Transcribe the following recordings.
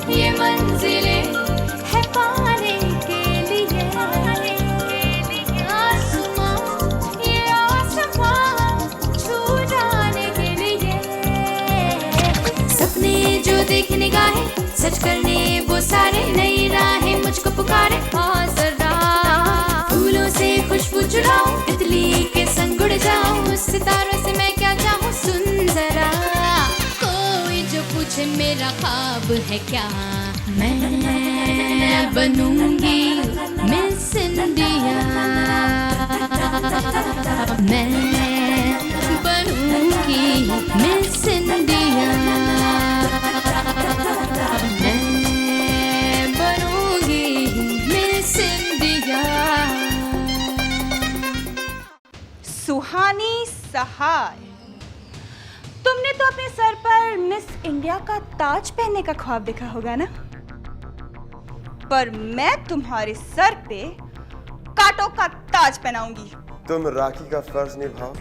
ये मंजिलें है पाने के लिए आसमां, ये आसमां छू जाने के लिए। सपने जो देख निगाहें सच करने वो सारे, नई राहें मुझको पुकारे। जरा फूलों से खुशबू चुराऊं, तितली के संग उड़ जाऊं, सितारों से मैं क्या चाहूं। सुन जरा कोई जो पूछे मेरा ख्वाब है क्या, मैं बनूंगी मिस इंडिया, मैं बनूंगी मिस इंडिया, मैं बनूंगी मिस इंडिया। सुहानी सहाय, तुमने तो अपने सर पर मिस इंडिया का ताज पहनने का ख्वाब देखा होगा ना, पर मैं तुम्हारे सर पे कांटों का ताज पहनाऊंगी। तुम राखी का फर्ज निभाओ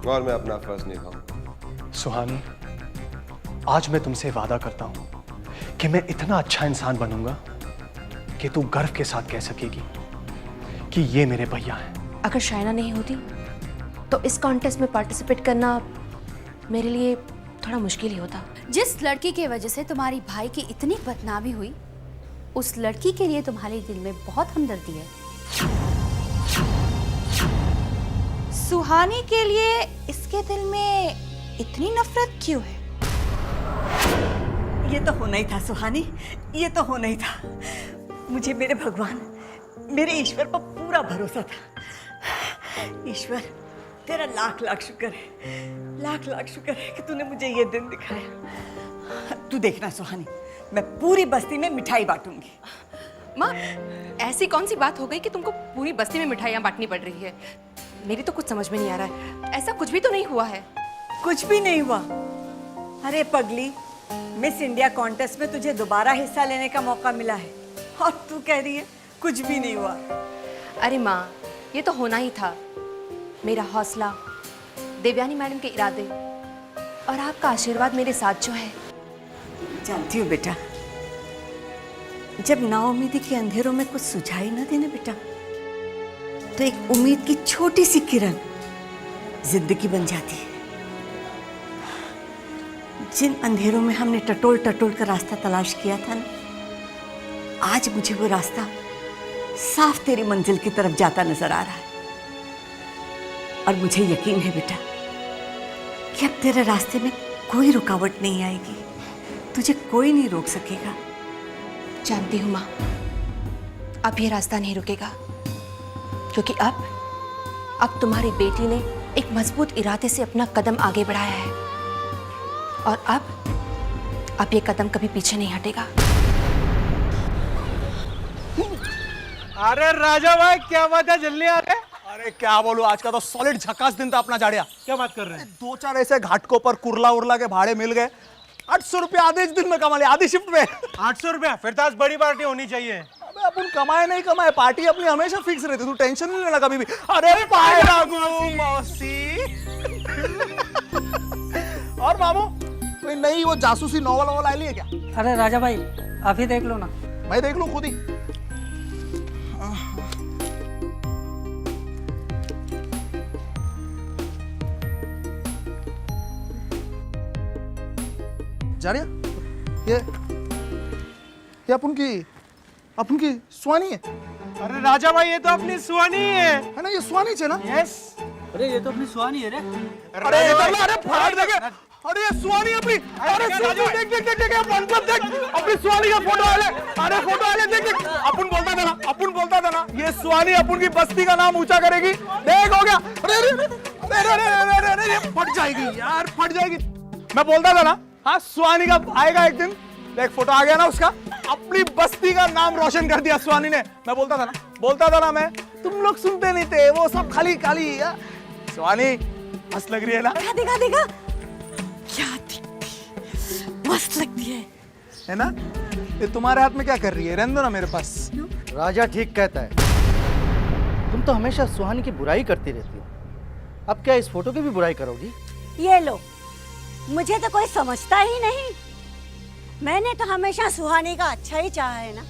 और मैं अपना फर्ज निभाऊं। सुहानी, आज मैं तुमसे वादा करता हूं कि मैं इतना अच्छा इंसान बनूंगा कि तू गर्व के साथ कह सकेगी कि ये मेरे भैया हैं। अगर शायना नहीं होती तो इस कॉन्टेस्ट में पार्टिसिपेट करना मेरे लिए थोड़ा मुश्किल ही होता। जिस लड़की की वजह से तुम्हारी भाई की इतनी बदनामी हुई, उस लड़की के लिए तुम्हारे दिल में बहुत हमदर्दी है। सुहानी के लिए इसके दिल में इतनी नफरत क्यों है? ये तो होना ही था सुहानी, ये तो होना ही था। मुझे मेरे भगवान, मेरे ईश्वर पर पूरा भरोसा था। ईश्वर तेरा लाख लाख शुक्र है, लाख लाख शुक्र है कि तूने मुझे ये दिन दिखाया। तू देखना सुहानी, मैं पूरी बस्ती में मिठाई बांटूंगी। माँ, ऐसी कौन सी बात हो गई कि तुमको पूरी बस्ती में मिठाइयाँ बांटनी पड़ रही है? मेरी तो कुछ समझ में नहीं आ रहा है। ऐसा कुछ भी तो नहीं हुआ है। कुछ भी नहीं हुआ? अरे पगली, मिस इंडिया कॉन्टेस्ट में तुझे दोबारा हिस्सा लेने का मौका मिला है और तू कह रही है कुछ भी नहीं हुआ। अरे माँ, ये तो होना ही था। मेरा हौसला, देवयानी मैडम के इरादे और आपका आशीर्वाद मेरे साथ जो है। जानती हूँ बेटा, जब नाउम्मीदी के अंधेरों में कुछ सुझाई ना देने बेटा, तो एक उम्मीद की छोटी सी किरण जिंदगी बन जाती है। जिन अंधेरों में हमने टटोल टटोल कर रास्ता तलाश किया था ना, आज मुझे वो रास्ता साफ तेरी मंजिल की तरफ जाता नजर आ रहा है। और मुझे यकीन है बेटा कि अब तेरे रास्ते में कोई रुकावट नहीं आएगी, तुझे कोई नहीं रोक सकेगा। जानती हूँ माँ, अब ये रास्ता नहीं रुकेगा, क्योंकि अब तुम्हारी बेटी ने एक मजबूत इरादे से अपना कदम आगे बढ़ाया है और अब ये कदम कभी पीछे नहीं हटेगा। अरे राजा भाई, क्या बात है, जल्दी आ रहे? अरे क्या बोलूं, आज का तो सॉलिड झकास दिन था अपना जाड़िया। क्या बात कर रहे हैं? दो चार ऐसे घाटकों पर कुरला उरला के भाड़े मिल गए, 800 रुपया आधे दिन में कमा लिया, आधी शिफ्ट में। 800 रुपया? फिर तो आज बड़ी पार्टी होनी चाहिए। अबे अपन कमाए नहीं कमाए, पार्टी अपनी हमेशा फिक्स रहती, तू टेंशन नहीं लेना कभी भी। अरे पाए लागू मौसी। और बाबू, कोई नई वो जासूसी नॉवल वॉवल आई है क्या? अरे राजा भाई, आप ही देख लो ना। मैं देख लूं खुद ही। जाड़िया, ये अपन की सुहानी है। अरे राजा भाई, ये तो अपनी सुहानी है ना? ये सुहानी है ना? यस। अरे ये तो अपनी सुहानी है रे। अरे अरे फाड़ देंगे। अरे ये सुहानी अपनी। अरे देख देख देख देख पंकज देख, अपनी सुहानी का फोटो आ ले। अरे फोटो आ ले, देख देख। अपन बोलता था ना ये सुहानी अपन की बस्ती का नाम ऊंचा करेगी। देख हो गया। अरे फट जाएगी यार, फट जाएगी। मैं बोलता था ना, हाँ सुहानी का आएगा एक दिन। देख फोटो आ गया ना उसका, अपनी बस्ती का नाम रोशन कर दिया सुहानी ने। मैं बोलता था ना मैं तुम लोग सुनते नहीं थे, वो सब खाली खाली। सुहानी मस्त लग रही है ना? देखा देखा क्या दिखती, मस्त लगती है ना? ये तुम्हारे हाथ में क्या कर रही है? रहने दो ना मेरे पास। राजा ठीक कहता है, तुम तो हमेशा सुहानी की बुराई करती रहती हो, अब क्या इस फोटो की भी बुराई करोगी? ये लो, मुझे तो कोई समझता ही नहीं। मैंने तो हमेशा सुहानी का अच्छा ही चाहा है ना।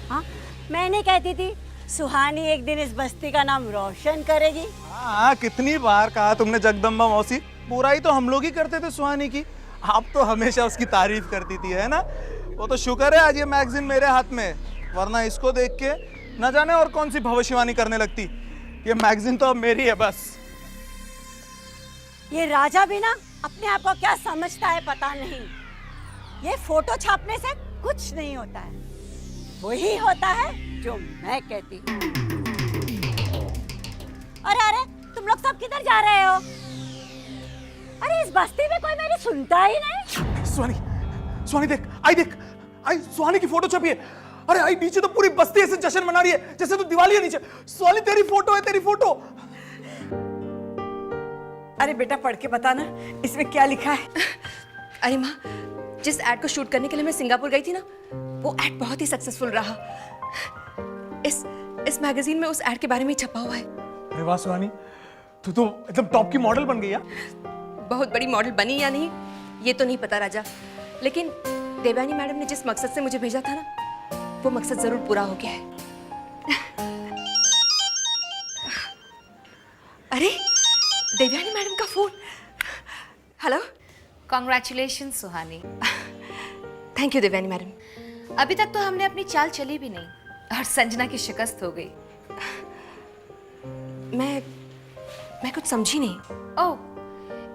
हाँ, मैंने कहती थी सुहानी एक दिन इस बस्ती का नाम रोशन करेगी। हाँ, कितनी बार कहा तुमने जगदम्बा मौसी, बुराई तो हम लोग ही करते थे सुहानी की, आप तो हमेशा उसकी तारीफ करती थी, है ना? वो तो शुक्र है आज ये मैगजीन मेरे हाथ में, वरना इसको देख के न जाने और कौन सी भविष्यवाणी करने लगती। ये मैगजीन तो अब मेरी है बस। ये राजा भी ना अपने आप को क्या समझता है पता नहीं। ये फोटो छापने से कुछ नहीं होता है, वही होता है जो मैं कहती हूँ। अरे अरे, तुम लोग सब किधर जा रहे हो? अरे इस बस्ती में कोई मेरी सुनता ही नहीं। सुहानी, सुहानी देख, आई सुहानी की फोटो छपी है। अरे आई, नीचे तो पूरी बस्ती ऐसे जश्न मना रही है जैसे तो दिवाली है नीचे। सुहानी तेरी फोटो है, तेरी फोटो। अरे बेटा पढ़ के बता ना, इसमें क्या लिखा है? अरे माँ, जिस एड को शूट करने के लिए मैं सिंगापुर गई थी ना, वो एड बहुत ही सक्सेसफुल रहा। इस मैगजीन में उस एड के बारे में ही छपा हुआ है। अरे वाह सुहानी, तू तो एकदम टॉप की मॉडल बन गई है। बहुत बड़ी मॉडल बनी या नहीं ये तो नहीं पता राजा, लेकिन देवयानी मैडम ने जिस मकसद से मुझे भेजा था ना, वो मकसद जरूर पूरा हो गया है। अरे देवयानी मैडम का phone. Hello. Congratulation Suhani. Thank you Devyani madam. अभी तक तो हमने अपनी चाल चली भी नहीं और संजना की शिकस्त हो गई। मैं कुछ समझी नहीं। ओह,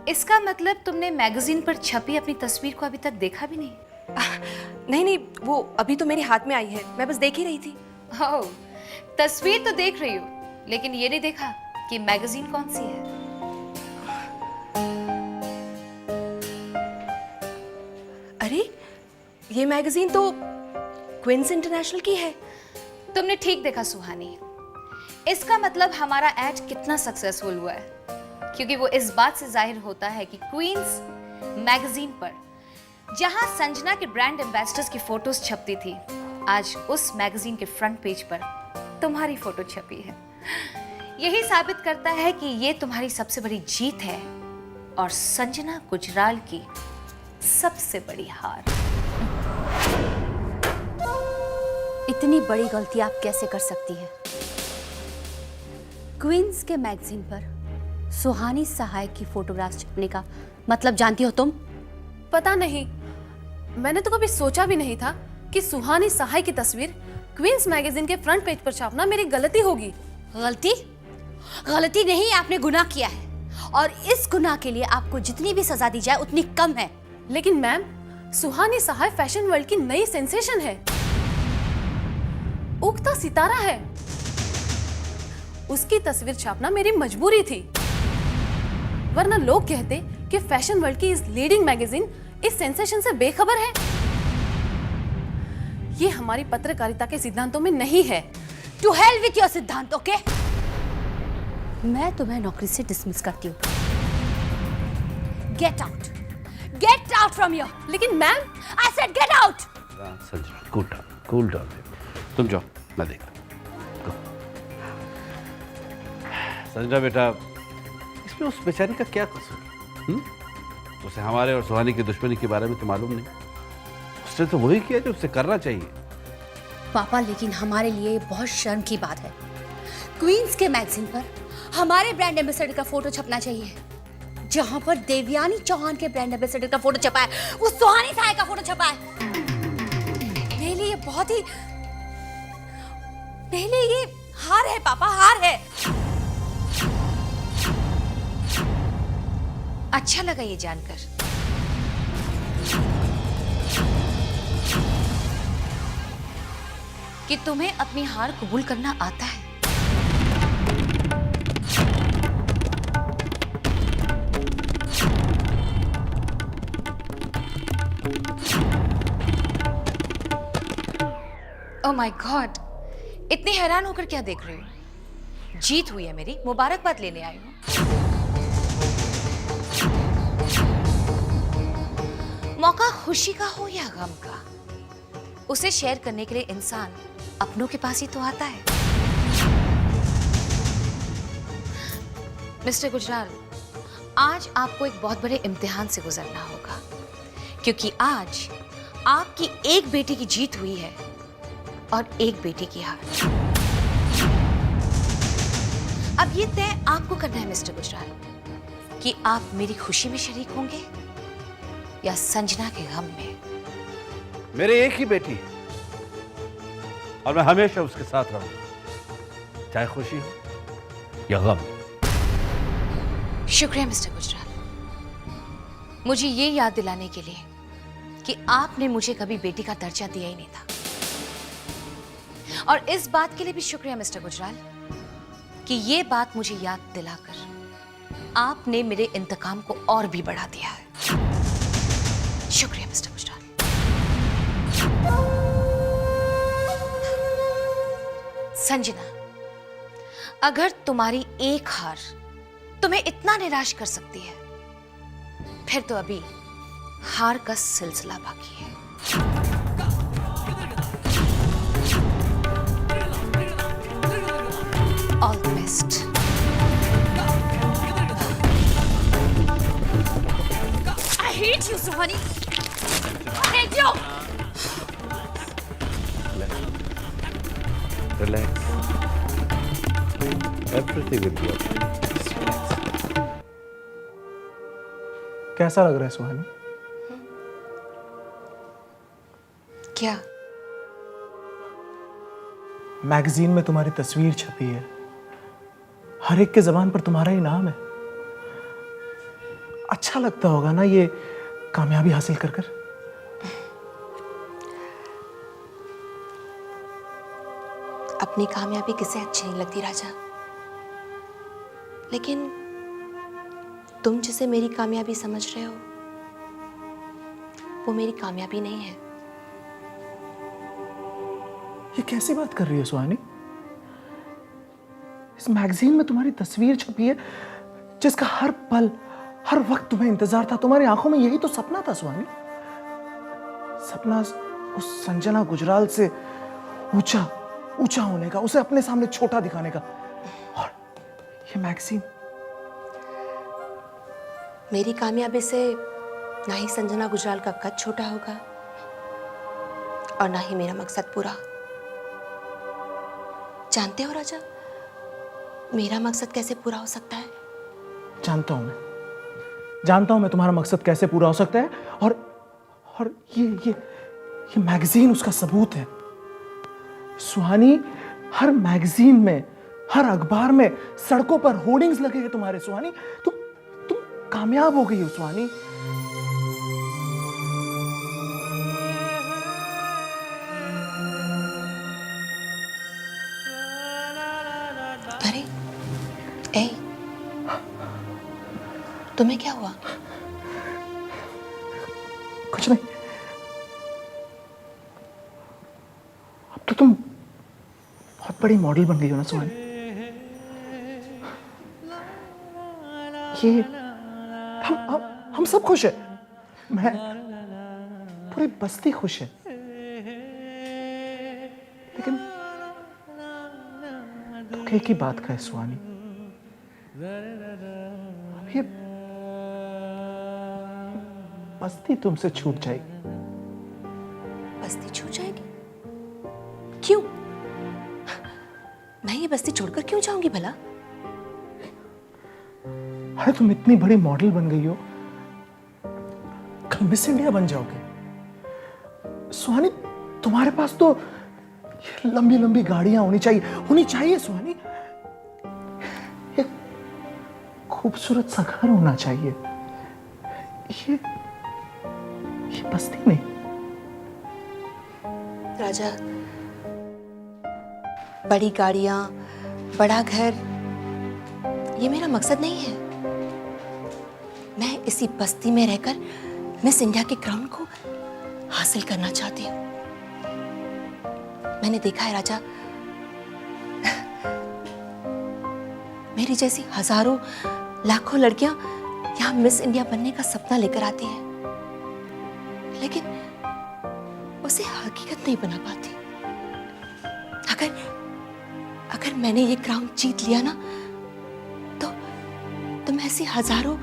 इसका मतलब तुमने मैगजीन पर छपी अपनी तस्वीर को अभी तक देखा भी नहीं? नहीं, वो अभी तो मेरे हाथ में आई है, मैं बस देख ही रही थी। ओह, तस्वीर तो देख रही हो, लेकिन ये नहीं देखा कि मैगजीन कौन सी है। अरे ये मैगजीन तो क्वींस इंटरनेशनल की है। तुमने ठीक देखा सुहानी, इसका मतलब हमारा एड कितना सक्सेसफुल हुआ है, क्योंकि वो इस बात से जाहिर होता है कि क्वींस मैगजीन पर जहां संजना के ब्रांड एम्बेसडर्स की फोटोज छपती थी, आज उस मैगजीन के फ्रंट पेज पर तुम्हारी फोटो छपी है। यही साबित करता है कि ये तुम्हारी सबसे बड़ी जीत है और संजना गुजराल की सबसे बड़ी हार। इतनी बड़ी गलती आप कैसे कर सकती हैं? क्वींस के मैगजीन पर सुहानी सहाय की फोटोग्राफ छपने का मतलब जानती हो तुम? पता नहीं, मैंने तो कभी सोचा भी नहीं था कि सुहानी सहाय की तस्वीर क्वींस मैगजीन के फ्रंट पेज पर छापना मेरी गलती होगी। गलती नहीं, आपने गुनाह किया है और इस गुनाह के लिए आपको जितनी भी सजा दी जाए उतनी कम है। लेकिन मैम, सुहानी सहाय फैशन वर्ल्ड की नई सेंसेशन है, उगता सितारा है। उसकी तस्वीर छापना मेरी मजबूरी थी, वरना लोग कहते कि फैशन वर्ल्ड की इस लीडिंग मैगजीन इस सेंसेशन से बेखबर है। ये हमारी पत्रकारिता के सिद्धांतों में नहीं है। टू हेल विथ योर सिद्धांत, ओके? मैं तुम्हें नौकरी से डिसमिस करती हूँ। Get out from here. लेकिन ma'am, I said get out. Sanjana, cool down, तुम जाओ, मैं देखता हूँ। संजना बेटा, इसमें उस बेचारी का क्या कसूर? उसे हमारे और सुहानी की दुश्मनी के बारे में तो मालूम नहीं, उसने तो वही किया जो उसे करना चाहिए। पापा, लेकिन हमारे लिए ये बहुत शर्म की बात है। क्वींस के मैगजीन पर हमारे ब्रांड एम्बेसडर का फोटो छपना चाहिए, जहां पर देवयानी चौहान के ब्रांड एम्बेसडर का फोटो छपा है, उस सुहानी सहाय का फोटो छपा है। पहले ये बहुत ही हार है पापा, हार है। अच्छा लगा ये जानकर। कि तुम्हें अपनी हार कबूल करना आता है। ओह माय गॉड, इतनी हैरान होकर क्या देख रहे हो? जीत हुई है मेरी, मुबारकबाद लेने आई हूं। मौका खुशी का हो या गम का, उसे शेयर करने के लिए इंसान अपनों के पास ही तो आता है। मिस्टर गुजराल, आज आपको एक बहुत बड़े इम्तिहान से गुजरना होगा, क्योंकि आज आपकी एक बेटी की जीत हुई है और एक बेटी की हार। अब ये तय आपको करना है मिस्टर गुजराल कि आप मेरी खुशी में शरीक होंगे या संजना के गम में। मेरे एक ही बेटी है और मैं हमेशा उसके साथ रहूंगा, चाहे खुशी हो या गम। शुक्रिया मिस्टर गुजराल, मुझे ये याद दिलाने के लिए कि आपने मुझे कभी बेटी का दर्जा दिया ही नहीं था। और इस बात के लिए भी शुक्रिया मिस्टर गुजराल कि ये बात मुझे याद दिलाकर आपने मेरे इंतकाम को और भी बढ़ा दिया है। शुक्रिया मिस्टर गुजराल। संजना, अगर तुम्हारी एक हार तुम्हें इतना निराश कर सकती है, फिर तो अभी हार का सिलसिला बाकी है। All the best. I hate you Suhani, I hate you. Relax. Everything will be okay. कैसा लग रहा है सुहानी? क्या? मैगजीन में तुम्हारी तस्वीर छपी है, हर एक के जबान पर तुम्हारा ही नाम है। अच्छा लगता होगा ना ये कामयाबी हासिल कर कर? अपनी कामयाबी किसे अच्छी नहीं लगती राजा, लेकिन तुम जिसे मेरी कामयाबी समझ रहे हो वो मेरी कामयाबी नहीं है। ये कैसी बात कर रही हो सुहानी? इस मैगजीन में तुम्हारी तस्वीर छपी है जिसका हर पल हर वक्त तुम्हें इंतजार था। तुम्हारी आंखों में यही तो सपना था सुहानी। सपना उस संजना गुजराल से ऊंचा ऊंचा होने का, उसे अपने सामने छोटा दिखाने का। और ये मैगजीन मेरी कामयाबी से ना ही संजना गुजराल का कद छोटा होगा और ना ही मेरा मकसद पूरा। जानते हो राजा, मेरा मकसद कैसे पूरा हो सकता है? जानता हूं मैं तुम्हारा मकसद कैसे पूरा हो सकता है। और ये मैगजीन उसका सबूत है सुहानी। हर मैगजीन में, हर अखबार में, सड़कों पर होर्डिंग्स लगे हैं तुम्हारे सुहानी। तुम कामयाब हो गई हो सुहानी। अरे ए, तुम्हें क्या हुआ? कुछ नहीं। अब तो तुम बहुत बड़ी मॉडल बन गई हो ना सुहानी। ये हम सब खुश है। मैं, पूरी बस्ती खुश है। लेकिन दुख एक ही बात का है सुहानी, अब ये बस्ती तुमसे छूट जाएगी। बस्ती छूट जाएगी? क्यों? मैं ये बस्ती छोड़कर क्यों जाऊंगी भला? अरे तुम इतनी बड़ी मॉडल बन गई हो, कल मिस इंडिया बन जाओगे सुहानी। तुम्हारे पास तो ये लंबी लंबी गाड़ियां होनी चाहिए सुहानी। एक खूबसूरत सा घर होना चाहिए। ये बस्ती नहीं। राजा, बड़ी गाड़ियां, बड़ा घर, ये मेरा मकसद नहीं है। मैं इसी बस्ती में रहकर मिस इंडिया के क्राउन को हासिल करना चाहती हूँ। मैंने देखा है राजा, मेरी जैसी हजारों लाखों लड़कियां यहाँ मिस इंडिया बनने का सपना लेकर आती हैं, लेकिन उसे हकीकत नहीं बना पाती। अगर मैंने ये क्राउन जीत लिया ना, तो मैं ऐसी हजारों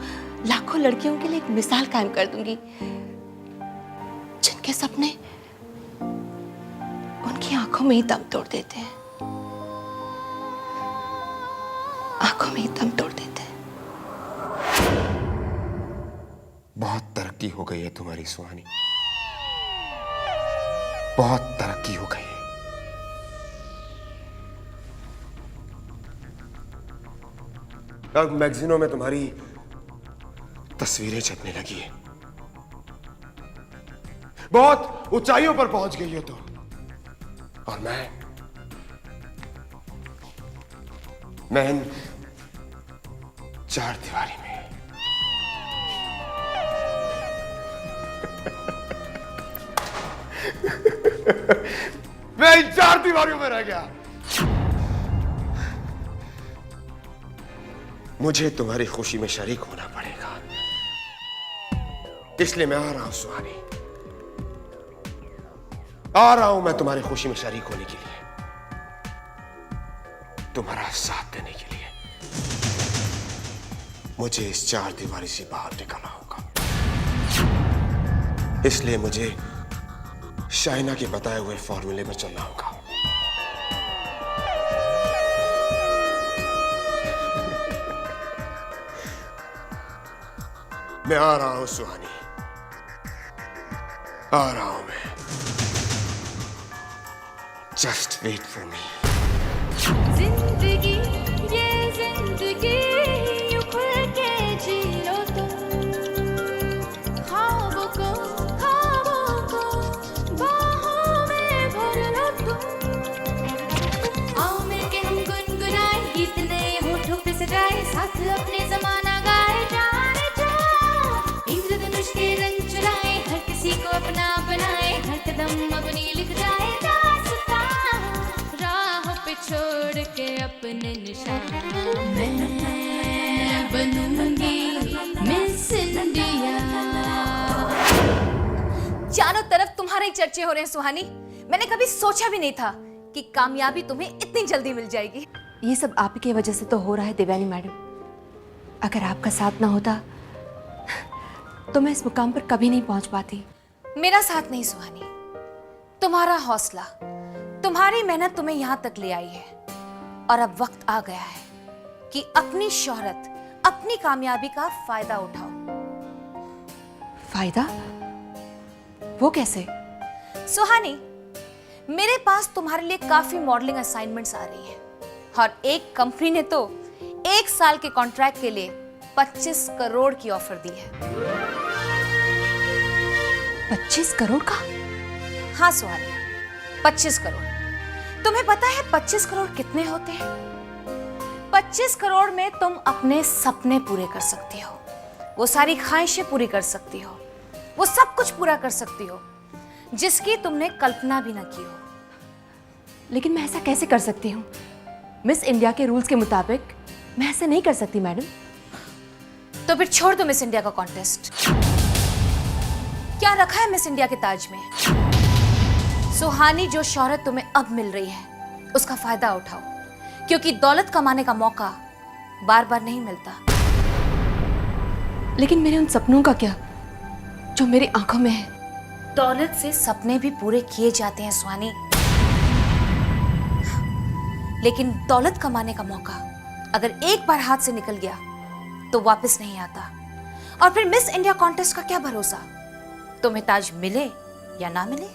लाखों लड़कियों के लिए एक मिसाल कायम कर दूंगी, जिनके सपने उनकी आंखों में ही दम तोड़ देते हैं, आंखों में ही दम तोड़ देते हैं। बहुत तरक्की हो गई है तुम्हारी सुहानी, बहुत तरक्की हो गई है। अब मैगजीनों में तुम्हारी तस्वीरें छपने लगी है, बहुत ऊंचाइयों पर पहुंच गई हो तुम, और मैं इन चार दीवारी में मैं इन चार दीवारियों में रह गया। मुझे तुम्हारी खुशी में शरीक होना पड़ेगा, इसलिए मैं आ रहा हूं सुहानी, आ रहा हूं मैं तुम्हारी खुशी में शरीक होने के लिए, तुम्हारा साथ देने के लिए। मुझे इस चार दीवारी से बाहर निकलना होगा, इसलिए मुझे शाइना के बताए हुए फॉर्मूले पर चलना होगा। मैं आ रहा हूं सुहानी, आ रहा हूं मैं। Just wait for me. जिंदगी ये जिंदगी यूं खुल के जी लो तुम, ख्वाबों को बाहों में भर लो तुम। आओ मिलके हम गुनगुनाए गीत नए होठों पे सजाए, साथ अपने जमाना गाए जाने जा। इंद्रधनुष के रंग चुराए, हर किसी को अपना बनाए, हर कदम अपनी लिख जाए दास्तां, राह पे छोड़ के अपने निशान। मैं बनूंगी मिस इंडिया। चारों तरफ तुम्हारे ही चर्चे हो रहे हैं सुहानी। मैंने कभी सोचा भी नहीं था कि कामयाबी तुम्हें इतनी जल्दी मिल जाएगी। ये सब आप की वजह से तो हो रहा है देवयानी मैडम। अगर आपका साथ ना होता तो मैं इस मुकाम पर कभी नहीं पहुंच पाती। मेरा साथ नहीं सुहानी, तुम्हारा हौसला, तुम्हारी मेहनत तुम्हें यहां तक ले आई है, और अब वक्त आ गया है कि अपनी शोहरत, अपनी कामयाबी का फायदा उठाओ। फायदा? वो कैसे? सुहानी, मेरे पास तुम्हारे लिए काफी मॉडलिंग असाइनमेंट्स आ रही हैं, और एक कंपनी ने तो 1 साल के कॉन्ट्रैक्ट के लिए 25 करोड़ की ऑफर दी है। 25 करोड़ का? हाँ सुहानी, 25 करोड़। तुम्हें पता है 25 करोड़ कितने होते हैं? 25 करोड़ में तुम अपने सपने पूरे कर सकती हो, वो सारी ख्वाहिशें पूरी कर सकती हो, वो सब कुछ पूरा कर सकती हो जिसकी तुमने कल्पना भी ना की हो। लेकिन मैं ऐसा कैसे कर सकती हूँ? मिस इंडिया के रूल्स के मुताबिक मैं ऐसे नहीं कर सकती मैडम। तो फिर छोड़ दो मिस इंडिया का कॉन्टेस्ट। क्या रखा है मिस इंडिया के ताज में? सुहानी, जो शोहरत तुम्हें अब मिल रही है उसका फायदा उठाओ, क्योंकि दौलत कमाने का मौका बार बार नहीं मिलता। लेकिन मेरे उन सपनों का क्या जो मेरी आंखों में है? दौलत से सपने भी पूरे किए जाते हैं सुहानी, लेकिन दौलत कमाने का मौका अगर एक बार हाथ से निकल गया तो वापस नहीं आता। और फिर मिस इंडिया कॉन्टेस्ट का क्या भरोसा, तुम्हें ताज मिले या ना मिले।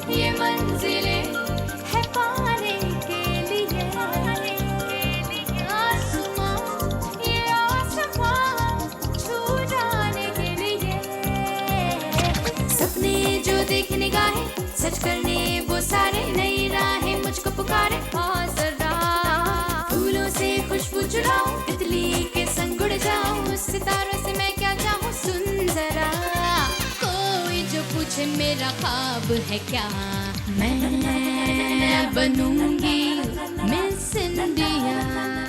ये मंजिलें पीछे मेरा ख्वाब है क्या, मैं बनूंगी मिस इंडिया।